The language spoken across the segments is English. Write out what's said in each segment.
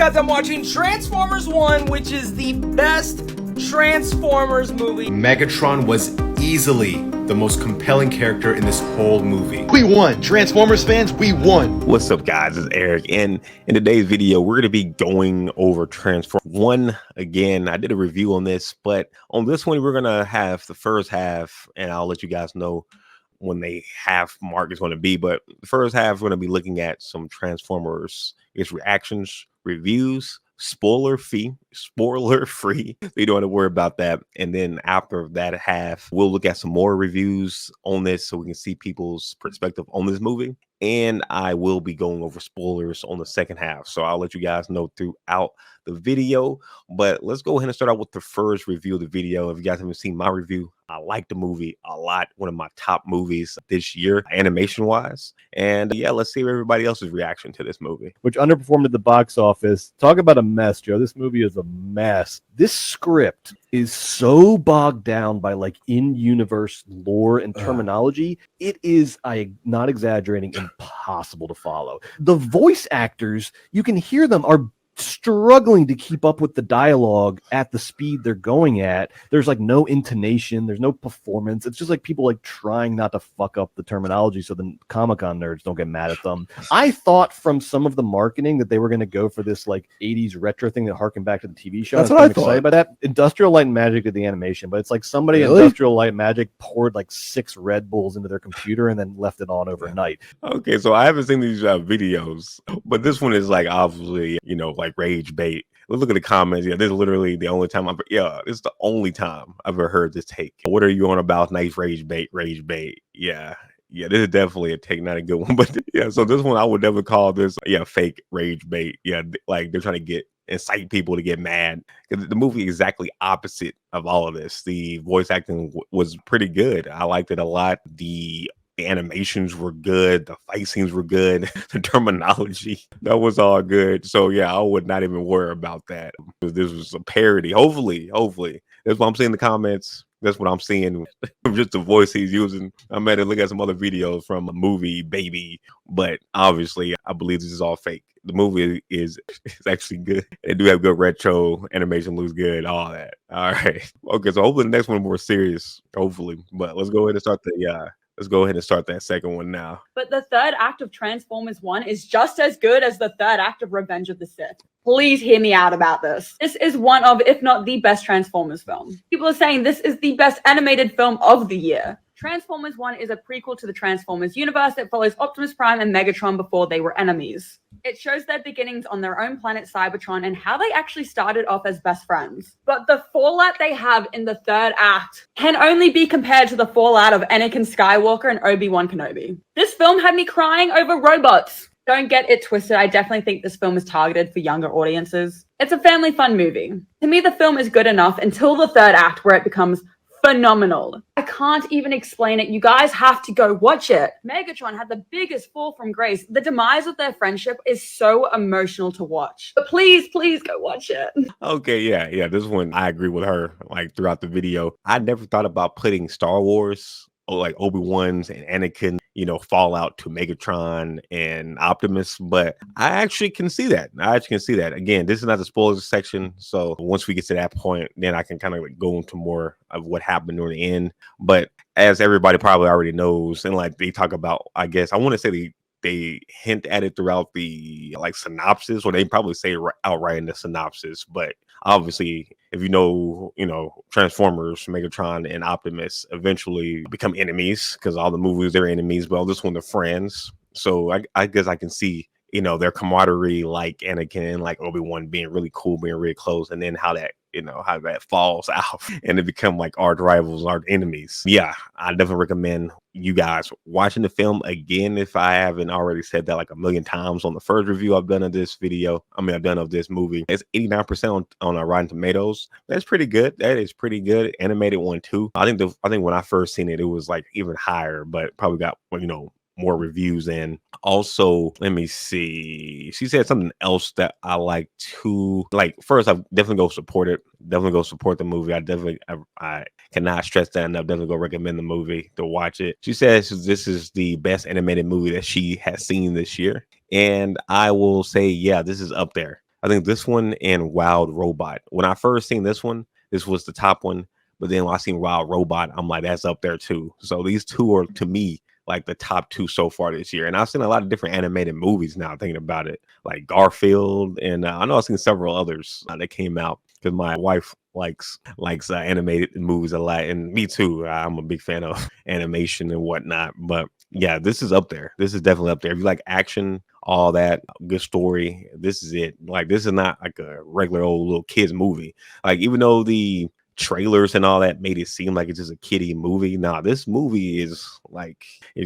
guys, I'm watching Transformers 1, which is the best Transformers movie. Megatron was easily the most compelling character in this whole movie. We won. Transformers fans, we won. What's up, guys? It's Eric, and in today's video, we're going to be going over Transformers 1 again. I did a review on this, but on this one, we're going to have the first half, and I'll let you guys know when the half mark is going to be. But the first half, we're going to be looking at some Transformers, reactions, reviews, spoiler free, so you don't have to worry about that. And then after that half, we'll look at some more reviews on this so we can see people's perspective on this movie. And I will be going over spoilers on the second half, so I'll let you guys know throughout the video. But let's go ahead and start out with the first review of the video. If you guys haven't seen my review, I like the movie a lot. One of my top movies this year, animation wise. And yeah, let's see everybody else's reaction to this movie, which underperformed at the box office. Talk about a mess, Joe. This movie is a mess. This script is so bogged down by like in-universe lore and terminology. It is, I'm not exaggerating, impossible to follow. The voice actors, you can hear them, are struggling to keep up with the dialogue at the speed they're going at. There's like no intonation, there's no performance. It's just like people like trying not to fuck up the terminology so the Comic-Con nerds don't get mad at them. I thought from some of the marketing that they were going to go for this like 80s retro thing that harkened back to the TV show. That's what I thought. Excited by that. Industrial Light and Magic did the animation, but it's like somebody at Industrial Light and Magic poured like 6 Red Bulls into their computer and then left it on overnight. Okay, so I haven't seen these videos, but this one is like obviously, you know, like rage bait. Let's look at the comments. Yeah, this is literally the only time this is the only time I've ever heard this take. What are you on about? Nice rage bait, rage bait. Yeah, this is definitely a take, not a good one. But yeah, so this one I would never call this fake rage bait. Yeah, like they're trying to incite people to get mad, because the movie is exactly opposite of all of this. The voice acting was pretty good. I liked it a lot. The animations were good, the fight scenes were good, the terminology, that was all good. So yeah, I would not even worry about that. This was a parody. Hopefully that's what I'm seeing in the comments. That's what I'm seeing. Just the voice he's using. I might have looked at some other videos from a movie Baby, but obviously I believe this is all fake. The movie is actually good. They do have good retro animation, looks good, all that. All right. Okay, so hopefully the next one more serious. Hopefully, but let's go ahead and start Let's go ahead and start that second one now. But the third act of Transformers 1 is just as good as the third act of Revenge of the Sith. Please hear me out about this. This is one of, if not the best Transformers film. People are saying this is the best animated film of the year. Transformers 1 is a prequel to the Transformers universe that follows Optimus Prime and Megatron before they were enemies. It shows their beginnings on their own planet Cybertron and how they actually started off as best friends. But the fallout they have in the third act can only be compared to the fallout of Anakin Skywalker and Obi-Wan Kenobi. This film had me crying over robots. Don't get it twisted. I definitely think this film is targeted for younger audiences. It's a family fun movie. To me, the film is good enough until the third act, where it becomes phenomenal. I can't even explain it. You guys have to go watch it. Megatron had the biggest fall from grace. The demise of their friendship is so emotional to watch. But please go watch it. Okay, yeah. This one, I agree with her, like throughout the video. I never thought about putting Star Wars, or like Obi-Wan's and Anakin, fallout to Megatron and Optimus, but I actually can see that. Again, this is not the spoilers section, so once we get to that point, then I can kind of go into more of what happened near the end. But as everybody probably already knows, and like they talk about, I guess I want to say they hint at it throughout the synopsis, or they probably say outright in the synopsis. But obviously, if you know Transformers, Megatron and Optimus eventually become enemies, because all the movies they're enemies. Well, this one they're friends. So I guess I can see their camaraderie, like Anakin and like Obi-Wan being really cool, being really close, and then how that falls out and they become like arch rivals, arch enemies. Yeah, I definitely recommend you guys watching the film again, if I haven't already said that like a million times on the first review I've done of this of this movie. It's 89% on Rotten Tomatoes. That's pretty good. That is pretty good. Animated one too. I think when I first seen it, it was like even higher, but probably got more reviews. And also, let me see, she said something else that I like too. Like, first, I definitely go support it. Definitely go support the movie. I cannot stress that enough. Definitely go recommend the movie to watch it. She says this is the best animated movie that she has seen this year, and I will say, yeah, this is up there. I think this one and Wild Robot. When I first seen this one, this was the top one. But then when I seen Wild Robot, I'm like, that's up there too. So these two are to me like the top two so far this year. And I've seen a lot of different animated movies now, thinking about it, like Garfield, and I know I've seen several others that came out because my wife likes animated movies a lot, and me too. I'm a big fan of animation and whatnot. But yeah, this is up there. This is definitely up there. If you like action, all that, good story, this is it. Like, this is not like a regular old little kids movie. Like, even though the trailers and all that made it seem like it's just a kiddie movie, nah, this movie is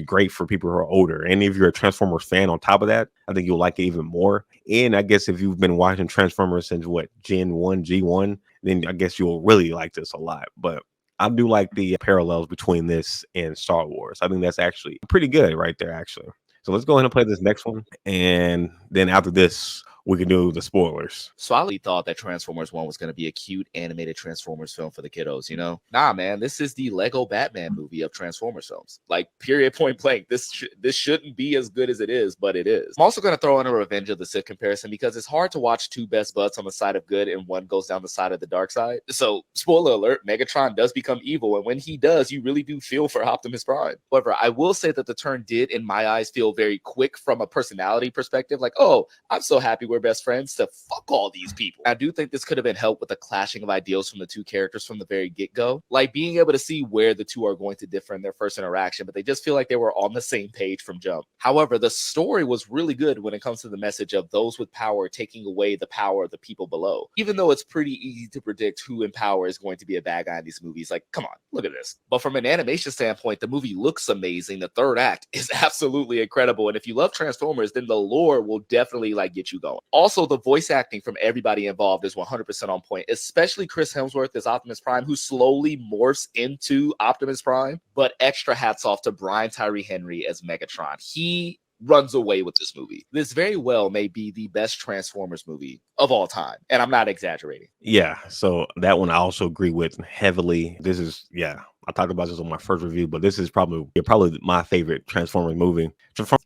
great for people who are older. And if you're a Transformers fan on top of that, I think you'll like it even more. And I guess if you've been watching Transformers since Gen 1, G1, then I guess you'll really like this a lot. But I do like the parallels between this and Star Wars. I think that's actually pretty good right there, actually. So let's go ahead and play this next one. And then after this, we can do the spoilers. So I really thought that Transformers 1 was going to be a cute animated Transformers film for the kiddos, you know? Nah, man, this is the Lego Batman movie of Transformers films. Like, period, point blank. This shouldn't be as good as it is, but it is. I'm also going to throw in a Revenge of the Sith comparison because it's hard to watch two best buds on the side of good and one goes down the side of the dark side. So, spoiler alert, Megatron does become evil, and when he does, you really do feel for Optimus Prime. However, I will say that the turn did, in my eyes, feel very quick from a personality perspective. Like, oh, I'm so happy we're best friends, to fuck all these people. I do think this could have been helped with the clashing of ideals from the two characters from the very get-go. Like, being able to see where the two are going to differ in their first interaction, but they just feel like they were on the same page from jump. However, the story was really good when it comes to the message of those with power taking away the power of the people below. Even though it's pretty easy to predict who in power is going to be a bad guy in these movies. Like, come on, look at this. But from an animation standpoint, the movie looks amazing. The third act is absolutely incredible. And if you love Transformers, then the lore will definitely get you going. Also, the voice acting from everybody involved is 100% on point, especially Chris Hemsworth as Optimus Prime, who slowly morphs into Optimus Prime. But extra hats off to Brian Tyree Henry as Megatron. He runs away with this movie. This very well may be the best Transformers movie of all time, and I'm not exaggerating. Yeah, so that one I also agree with heavily. This is, I talked about this on my first review, but this is probably my favorite Transformers movie.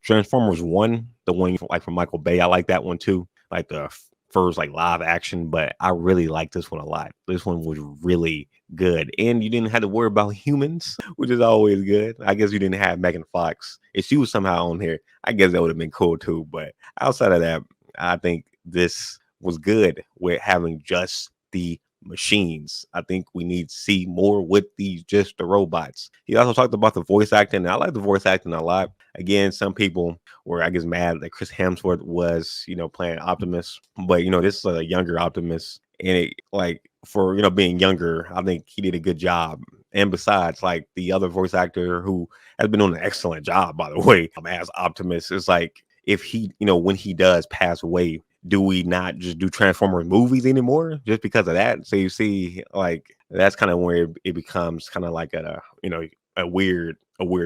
Transformers 1, the one like from Michael Bay, I like that one too. Like the first live action, but I really like this one a lot. This one was really good, and you didn't have to worry about humans, which is always good. I guess you didn't have Megan Fox. If she was somehow on here, I guess that would have been cool too. But outside of that, I think this was good with having just the machines. I think we need to see more with just the robots. He also talked about the voice acting, and I like the voice acting a lot. Again, some people were, I guess, mad that Chris Hemsworth was, playing Optimus, but this is a younger Optimus, and for being younger, I think he did a good job. And besides, the other voice actor who has been doing an excellent job, by the way, as Optimus, is if he, when he does pass away, do we not just do Transformers movies anymore just because of that? So you see, that's kind of where it becomes kind of like a weird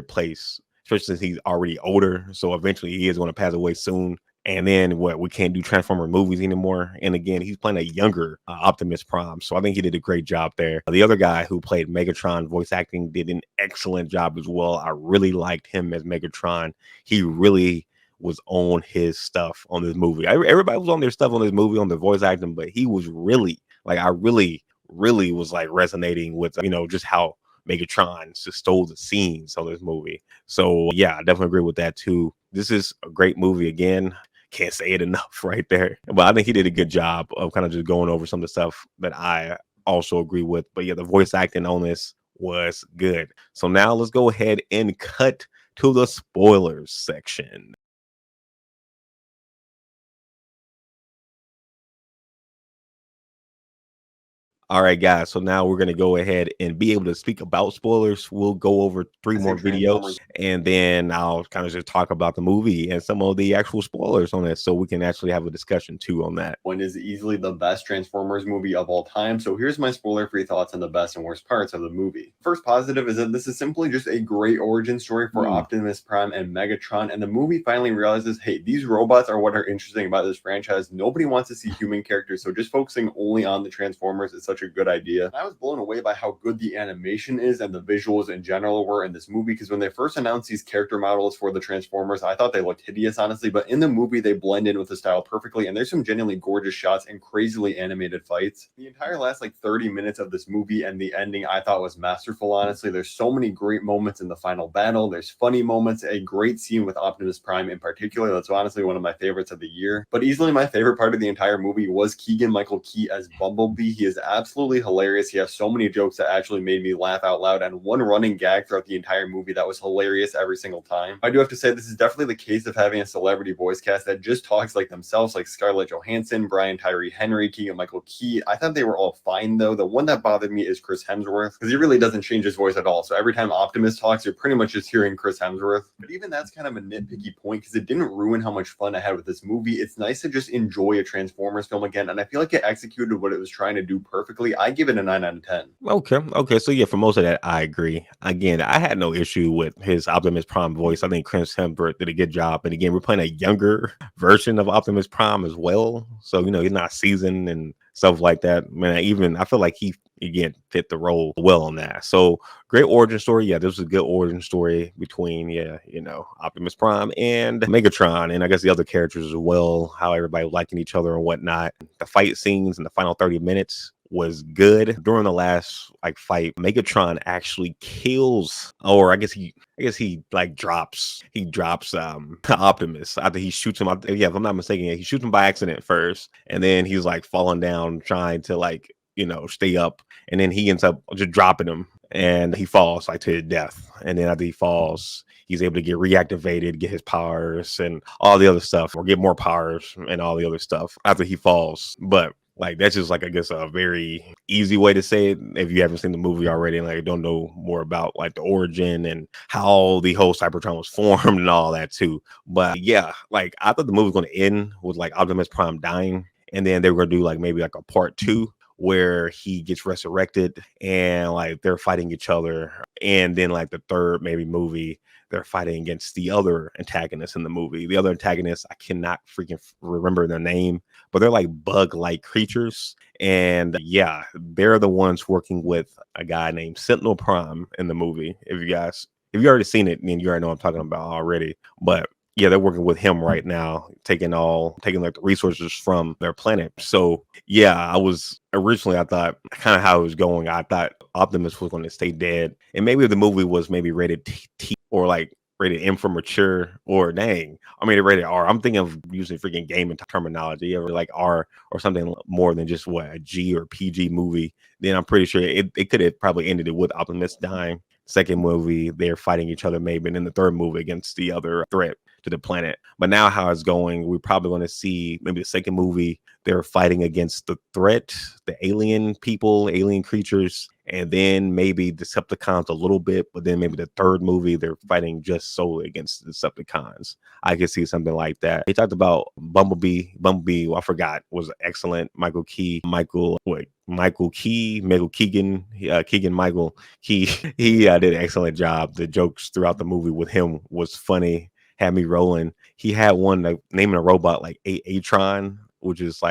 place, especially since he's already older. So eventually he is going to pass away soon. And then we can't do Transformer movies anymore. And again, he's playing a younger Optimus Prime. So I think he did a great job there. The other guy who played Megatron voice acting did an excellent job as well. I really liked him as Megatron. He really was on his stuff on this movie. Everybody was on their stuff on this movie, on the voice acting, but he was really I really was resonating with just how Megatron just stole the scenes on this movie. So yeah, I definitely agree with that too. This is a great movie. Again, can't say it enough right there, but I think he did a good job of kind of just going over some of the stuff that I also agree with. But yeah, the voice acting on this was good. So now let's go ahead and cut to the spoilers section. All right, guys. So now we're going to go ahead and be able to speak about spoilers. We'll go over 3 more videos, and then I'll kind of just talk about the movie and some of the actual spoilers on it, so we can actually have a discussion too on that. One is easily the best Transformers movie of all time. So here's my spoiler-free thoughts on the best and worst parts of the movie. First positive is that this is simply just a great origin story for Optimus Prime and Megatron, and the movie finally realizes, hey, these robots are what are interesting about this franchise. Nobody wants to see human characters, so just focusing only on the Transformers is such such a good idea. I was blown away by how good the animation is and the visuals in general were in this movie, because when they first announced these character models for the Transformers, I thought they looked hideous, honestly, but in the movie they blend in with the style perfectly, and there's some genuinely gorgeous shots and crazily animated fights. The entire last like 30 minutes of this movie and the ending I thought was masterful, honestly. There's so many great moments in the final battle. There's funny moments, a great scene with Optimus Prime in particular. That's honestly one of my favorites of the year. But easily my favorite part of the entire movie was Keegan-Michael Key as Bumblebee. He is absolutely hilarious. He has so many jokes that actually made me laugh out loud, and one running gag throughout the entire movie that was hilarious every single time. I do have to say this is definitely the case of having a celebrity voice cast that just talks like themselves, like Scarlett Johansson, Brian Tyree Henry, Keegan-Michael Key. I thought they were all fine though. The one that bothered me is Chris Hemsworth, because he really doesn't change his voice at all. So every time Optimus talks, you're pretty much just hearing Chris Hemsworth. But even that's kind of a nitpicky point, because it didn't ruin how much fun I had with this movie. It's nice to just enjoy a Transformers film again, and I feel like it executed what it was trying to do perfectly. I give it a 9 out of 10. Okay. So yeah, for most of that, I agree. Again, I had no issue with his Optimus Prime voice. I think Chris Hemsworth did a good job. And again, we're playing a younger version of Optimus Prime as well. So, he's not seasoned and stuff like that. Man, I feel like he, again, fit the role well on that. So great origin story. Yeah, this was a good origin story between, Optimus Prime and Megatron, and I guess the other characters as well, how everybody liking each other and whatnot. The fight scenes in the final 30 minutes was good. During the last fight, Megatron actually kills, or I guess he drops Optimus after he shoots him. Yeah, if I'm not mistaken, he shoots him by accident first, and then he's falling down trying to stay up, and then he ends up just dropping him, and he falls to his death. And then after he falls, he's able to get reactivated, get his powers and all the other stuff, or get more powers and all the other stuff after he falls. But that's just I guess a very easy way to say it if you haven't seen the movie already and don't know more about the origin and how the whole Cybertron was formed and all that too. But yeah, I thought the movie was going to end with Optimus Prime dying, and then they were going to do maybe a part 2 where he gets resurrected and they're fighting each other, and then the third maybe movie they're fighting against the other antagonists in the movie. The other antagonists, I cannot freaking remember their name, but they're bug-like creatures. And yeah, they're the ones working with a guy named Sentinel Prime in the movie. If you already seen it, then you already know what I'm talking about already. But yeah, they're working with him right now, taking the resources from their planet. So yeah, I thought kind of how it was going. I thought Optimus was going to stay dead, and maybe if the movie was maybe rated T or rated M for mature, or rated R. I'm thinking of using freaking gaming terminology, or R or something more than just a G or PG movie. Then I'm pretty sure it could have probably ended it with Optimus dying. Second movie, they're fighting each other maybe, and then the third movie against the other threat to the planet. But now how it's going, we're probably going to see maybe the second movie, they're fighting against the threat, the alien people, alien creatures, and then maybe Decepticons a little bit, but then maybe the third movie, they're fighting just solely against the Decepticons. I could see something like that. They talked about Bumblebee, I forgot, was excellent. Michael Keegan, Michael Key, he did an excellent job. The jokes throughout the movie with him was funny, had me rolling. He had one naming a robot Atron, which is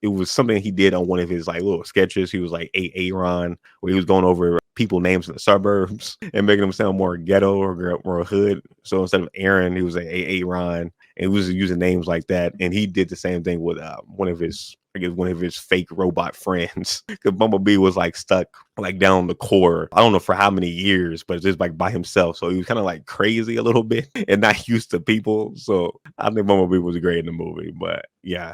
it was something he did on one of his little sketches. He was Aaron, where he was going over people names in the suburbs and making them sound more ghetto or more hood. So instead of Aaron, he was Aaron, and he was using names like that. And he did the same thing with one of his fake robot friends. Because Bumblebee was stuck down the core, I don't know for how many years, but just by himself. So he was kind of crazy a little bit and not used to people. So I think Bumblebee was great in the movie. But yeah,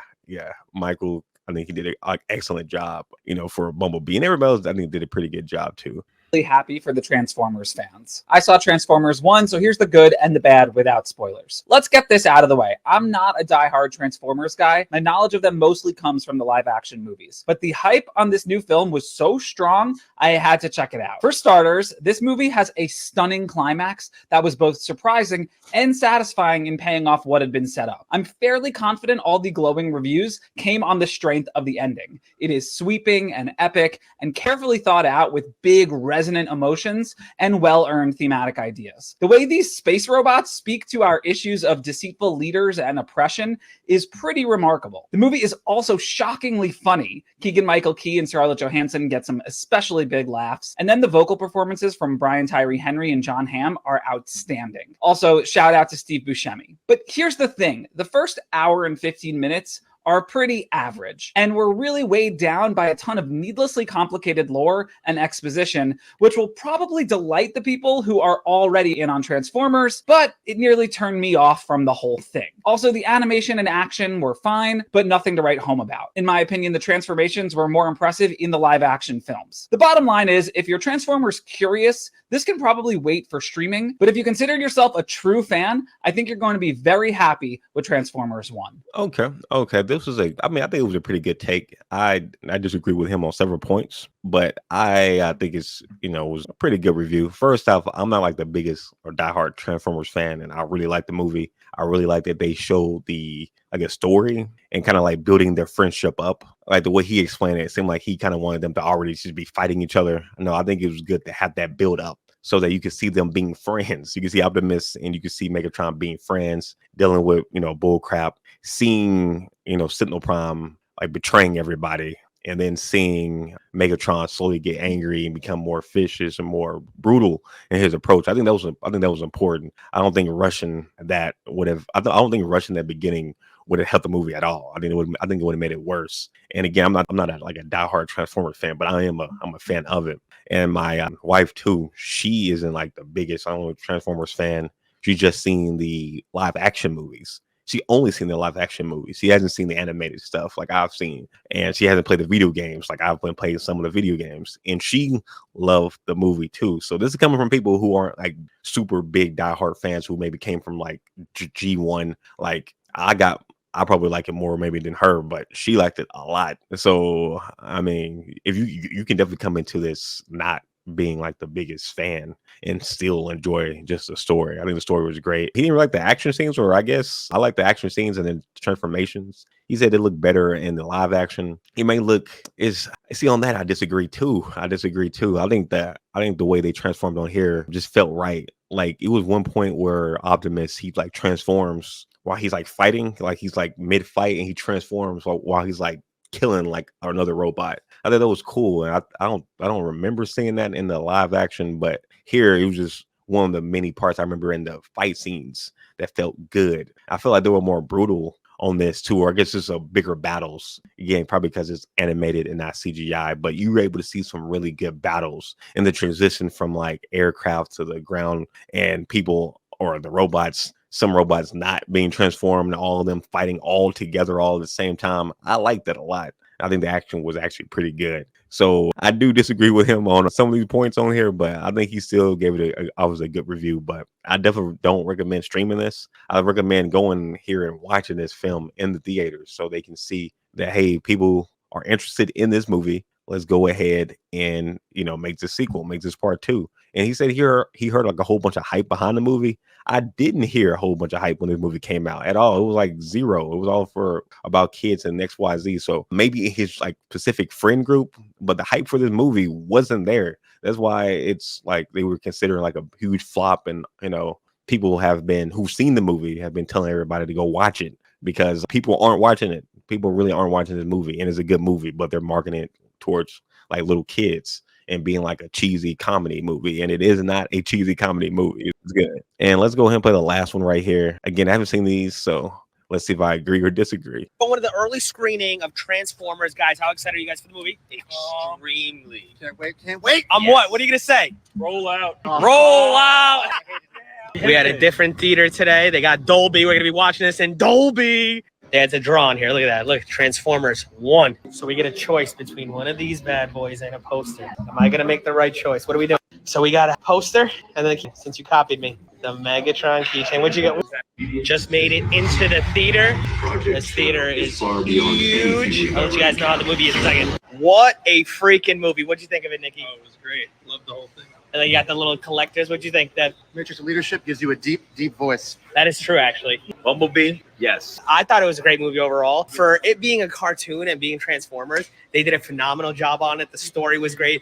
Michael, I think he did an excellent job, for Bumblebee, and everybody else I think did a pretty good job too. Happy for the Transformers fans. I saw Transformers 1, so here's the good and the bad without spoilers. Let's get this out of the way. I'm not a diehard Transformers guy. My knowledge of them mostly comes from the live action movies. But the hype on this new film was so strong, I had to check it out. For starters, this movie has a stunning climax that was both surprising and satisfying in paying off what had been set up. I'm fairly confident all the glowing reviews came on the strength of the ending. It is sweeping and epic and carefully thought out with big resonant resonant emotions and well-earned thematic ideas. The way these space robots speak to our issues of deceitful leaders and oppression is pretty remarkable. The movie is also shockingly funny. Keegan-Michael Key and Scarlett Johansson get some especially big laughs, and then the vocal performances from Brian Tyree Henry and John Hamm are outstanding. Also, shout out to Steve Buscemi. But here's the thing, the first hour and 15 minutes are pretty average, and we're really weighed down by a ton of needlessly complicated lore and exposition, which will probably delight the people who are already in on Transformers, but it nearly turned me off from the whole thing. Also, the animation and action were fine, but nothing to write home about. In my opinion, the transformations were more impressive in the live action films. The bottom line is, if you're Transformers curious, this can probably wait for streaming, but if you consider yourself a true fan, I think you're going to be very happy with Transformers 1. Okay. This was I think it was a pretty good take. I disagree with him on several points, but I think it's, it was a pretty good review. First off, I'm not like the biggest or diehard Transformers fan, and I really like the movie. I really like that they showed the, story and kind of like building their friendship up. Like the way he explained it seemed like he kind of wanted them to already just be fighting each other. No, I think it was good to have that build up so that you could see them being friends. You can see Optimus and you can see Megatron being friends, dealing with, bull crap, seeing, Sentinel Prime like betraying everybody, and then seeing Megatron slowly get angry and become more vicious and more brutal in his approach. I think that was important. I don't think rushing that would have. I don't think rushing that beginning would have helped the movie at all. I think it would have made it worse. And again, I'm not a diehard Transformers fan, but I'm a fan of it. And my wife too. She isn't like the biggest Transformers fan. She's just seen the live action movies. She only seen the live action movies. She hasn't seen the animated stuff like I've seen. And she hasn't played the video games like I've been playing some of the video games. And she loved the movie too. So this is coming from people who aren't like super big diehard fans who maybe came from like G1. Like I probably like it more maybe than her, but she liked it a lot. So, I mean, if you can definitely come into this not being like the biggest fan and still enjoy just the story. I think the story was great. He didn't really like the action scenes, or I guess I like the action scenes and then transformations. He said it looked better in the live action. It may look on that I disagree too. I think the way they transformed on here just felt right. Like it was one point where Optimus, he like transforms while he's like fighting, like he's like mid fight and he transforms while he's like killing like another robot. I thought that was cool, and I don't remember seeing that in the live action, but here it was just one of the many parts I remember in the fight scenes that felt good. I feel like they were more brutal on this too, or I guess it's a bigger battles. Again, probably because it's animated and not CGI, but you were able to see some really good battles in the transition from like aircraft to the ground and people or the robots. Some robots not being transformed, all of them fighting all together all at the same time. I like that a lot. I think the action was actually pretty good. So I do disagree with him on some of these points on here, but I think he still gave it a good review. But I definitely don't recommend streaming this. I recommend going here and watching this film in the theaters so they can see that, hey, people are interested in this movie. Let's go ahead and, make the sequel, make this part 2. And he said he heard like a whole bunch of hype behind the movie. I didn't hear a whole bunch of hype when this movie came out at all. It was like zero. It was all about kids and XYZ. So maybe his like specific friend group, but the hype for this movie wasn't there. That's why it's like they were considering like a huge flop. And, people who've seen the movie have been telling everybody to go watch it because people aren't watching it. People really aren't watching this movie, and it's a good movie, but they're marketing it towards like little kids and being like a cheesy comedy movie, and it is not a cheesy comedy movie. It's good. And let's go ahead and play the last one right here. Again, I haven't seen these, so let's see if I agree or disagree. But one of the early screening of Transformers, guys. How excited are you guys for the movie? Extremely. Can't wait. What? What are you gonna say? Roll out. Roll out. We had a different theater today. They got Dolby. We're gonna be watching this in Dolby. They had to draw on here. Look at that. Look, Transformers 1. So we get a choice between one of these bad boys and a poster. Am I going to make the right choice? What are we doing? So we got a poster, and then since you copied me, the Megatron keychain. What'd you get? Just made it into the theater. This theater is huge. I'll let you guys know how the movie is in a second. What a freaking movie. What'd you think of it, Nikki? Oh, it was great. Loved the whole thing. And then you got the little collectors. What'd you think? That Matrix of Leadership gives you a deep, deep voice. that is true, actually. Bumblebee, yes. I thought it was a great movie overall. For it being a cartoon and being Transformers, they did a phenomenal job on it. The story was great.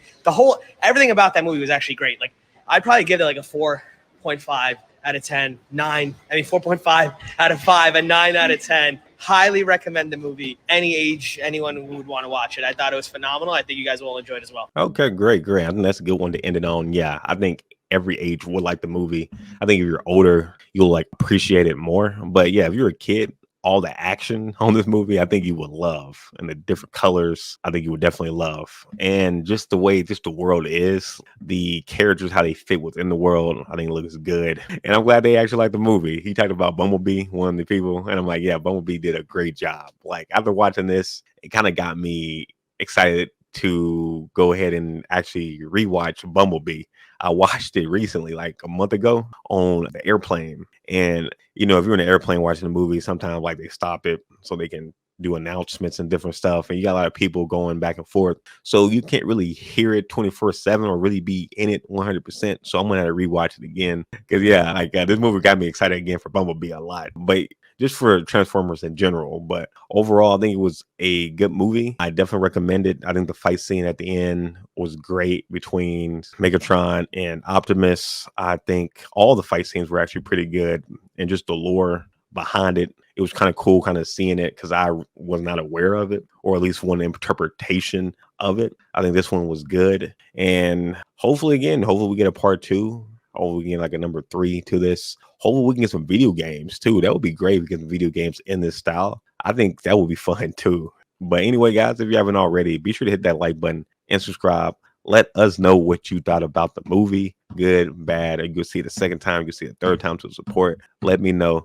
Everything about that movie was actually great. Like, I'd probably give it like a 4.5 out of 10, 9. I mean, 4.5 out of 5, and 9 out of 10. Highly recommend the movie. Any age, anyone who would want to watch it. I thought it was phenomenal. I think you guys will enjoy it as well. Okay, great. I think that's a good one to end it on. Yeah, I think every age would like the movie. I think if you're older, you'll like appreciate it more. But yeah, if you're a kid, all the action on this movie, I think you would love, and the different colors, I think you would definitely love, and just the way the world is, the characters, how they fit within the world, I think it looks good. And I'm glad they actually like the movie. He talked about Bumblebee, one of the people, and I'm like, yeah, Bumblebee did a great job. Like, after watching this, it kind of got me excited to go ahead and actually rewatch Bumblebee. I watched it recently, like a month ago, on the airplane. And, you know, if you're in an airplane watching a movie, sometimes like they stop it so they can do announcements and different stuff. And you got a lot of people going back and forth. So you can't really hear it 24/7 or really be in it 100%. So I'm going to have to rewatch it again. Because, yeah, like this movie got me excited again for Bumblebee a lot. But just for Transformers in general. But overall, I think it was a good movie. I definitely recommend it. I think the fight scene at the end was great between Megatron and Optimus. I think all the fight scenes were actually pretty good. And just the lore behind it, it was kind of cool kind of seeing it because I was not aware of it, or at least one interpretation of it. I think this one was good. And hopefully we get a part 2. Hopefully we get like a number 3 to this. Hopefully we can get some video games too. That would be great if we get some video games in this style. I think that would be fun too. But anyway, guys, if you haven't already, be sure to hit that like button and subscribe. Let us know what you thought about the movie. Good, bad, or you'll see it the second time, you'll see it the third time to support. Let me know.